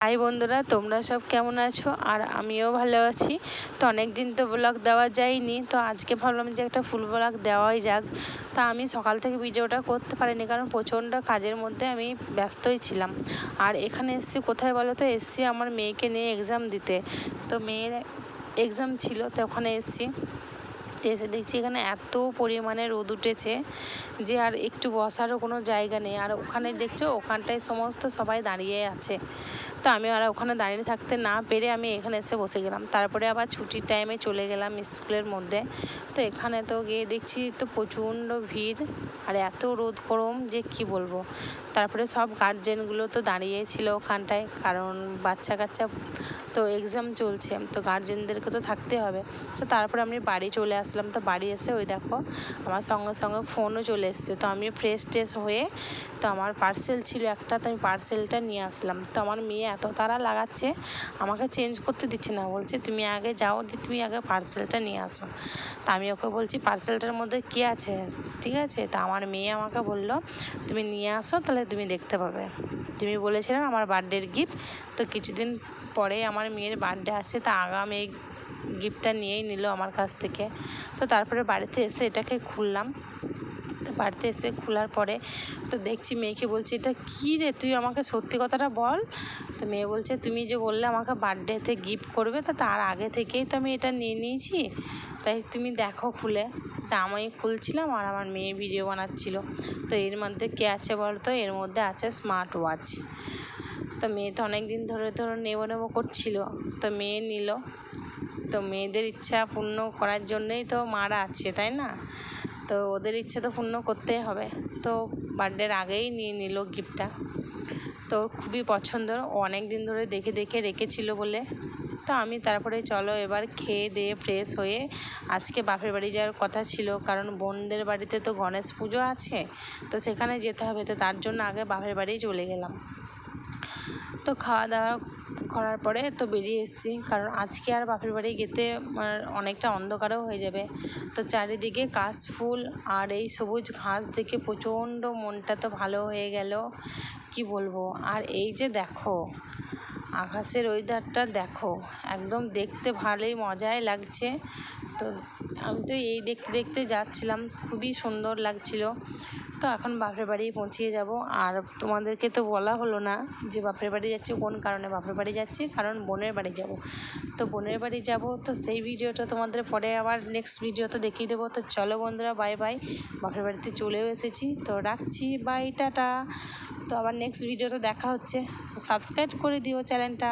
High বন্ধুরা, তোমরা সব কেমন আছো? আর আমিও ভালো আছি। তো অনেক দিন তো ব্লগ দেওয়া যায়নি, তো আজকে ভাবলাম যে একটা ফুল ব্লগ দেওয়াই যাক। তা আমি সকাল থেকে ভিডিওটা করতে পারিনি, কারণ প্রচণ্ড কাজের মধ্যে আমি ব্যস্তই ছিলাম। আর এখানে এসছি কোথায় বলো তো? এসছি আমার মেয়েকে নিয়ে এক্সাম দিতে। তো মেয়ের এক্সাম ছিল, তো ওখানে এসছি। এসে দেখছি এখানে এত পরিমাণে রোদ উঠেছে যে আর একটু বসারও কোনো জায়গা নেই। আর ওখানে দেখছো, ওখানটায় সমস্ত সবাই দাঁড়িয়ে আছে। তো আমি আর ওখানে দাঁড়িয়ে থাকতে না পেরে আমি এখানে এসে বসে গেলাম। তারপরে আবার ছুটির টাইমে চলে গেলাম স্কুলের মধ্যে। তো এখানে তো গিয়ে দেখছি তো প্রচণ্ড ভিড় আর এত রোদ গরম যে কি বলবো। তারপরে সব গার্জেনগুলো তো দাঁড়িয়েছিল ওখানটায়, কারণ বাচ্চা কাচ্চা তো এক্সাম চলছে, তো গার্জেনদেরকে তো থাকতে হবে। তো তারপরে আমি বাড়ি চলে আসলাম। তো বাড়ি এসে ওই দেখো আমার সঙ্গে সঙ্গে ফোনও চলে এসছে। তো আমি ফ্রেশ ট্রেশ হয়ে, তো আমার পার্সেল ছিল একটা, তো আমি পার্সেলটা নিয়ে আসলাম। তো আমার মেয়ে এত তাড়া লাগাচ্ছে, আমাকে চেঞ্জ করতে দিচ্ছে না, বলছে তুমি আগে যাও, তুমি আগে পার্সেলটা নিয়ে আসো। তা আমি ওকে বলছি পার্সেলটার মধ্যে কী আছে, ঠিক আছে? তা আমার মেয়ে আমাকে বললো তুমি নিয়ে আসো, তাহলে তুমি দেখতে পাবে। তুমি বলেছিলাম আমার বার্থডের গিফট, তো কিছুদিন পরে আমার মেয়ের বার্থডে আছে, তা আগাম এই গিফটটা নিয়েই নিল আমার কাছ থেকে। তো তারপরে বাড়িতে এসে এটাকে খুললাম। তো বাড়িতে এসে খোলার পরে তো দেখছি মেয়েকে বলছি এটা কী রে, তুই আমাকে সত্যি কথাটা বল। তো মেয়ে বলছে তুমি যে বললে আমাকে বার্থডেতে গিফট করবে, তো তার আগে থেকেই তো আমি এটা নিয়ে নিয়েছি, তাই তুমি দেখো খুলে। তা আমি খুলছিলাম আর আমার মেয়ে ভিডিও বানাচ্ছিল। তো এর মধ্যে কে আছে বলতো? এর মধ্যে আছে স্মার্ট ওয়াচ। তো মেয়ে তো অনেক দিন ধরে নেবো করছিল, তো মেয়ে নিল। তো মেয়েদের ইচ্ছা পূর্ণ করার জন্যই তো মারা আছে, তাই না? তো ওদের ইচ্ছে তো পূর্ণ করতেই হবে। তো বার্থডের আগেই নিয়ে নিল গিফটটা। তো খুবই পছন্দ, অনেক দিন ধরে দেখে দেখে রেখেছিল বলে। তো আমি তারপরে চলো এবার খেয়ে দিয়ে ফ্রেশ হয়ে আজকে বাপের বাড়ি যাওয়ার কথা ছিল, কারণ বোনদের বাড়িতে তো গণেশ পুজো আছে, তো সেখানে যেতে হবে। তো তার জন্য আগে বাপের বাড়ি চলে গেলাম। তো খাওয়া দাওয়া করার পরে তো বেরিয়ে এসেছি, কারণ আজকে আর বাপের বাড়ি যেতে অনেকটা অন্ধকারও হয়ে যাবে। তো চারিদিকে কাশফুল আর এই সবুজ ঘাস দেখে প্রচণ্ড মনটা তো ভালো হয়ে গেল, কি বলবো। আর এই যে দেখো আকাশের ওয়েদারটা দেখো, একদম দেখতে ভালোই মজাই লাগছে। তো আমি তো এই দেখতে দেখতে যাচ্ছিলাম, খুবই সুন্দর লাগছিল। তো এখন বাপের বাড়ি পৌঁছিয়ে যাব। আর তোমাদেরকে তো বলা হলো না যে বাপের বাড়ি যাচ্ছি কোন কারণে। বাপের বাড়ি যাচ্ছি কারণ বোনের বাড়ি যাব। তো বোনের বাড়ি যাব, তো সেই ভিডিওটা তোমাদের পরে আবার নেক্সট ভিডিওতে দেখিয়ে দেবো। তো চলো বন্ধুরা, বাই বাই। বাপের বাড়িতে চলেও এসেছি, তো রাখছি, বাই, টাটা। তো আবার নেক্সট ভিডিওতে দেখা হচ্ছে। সাবস্ক্রাইব করে দিও চ্যানেলটা।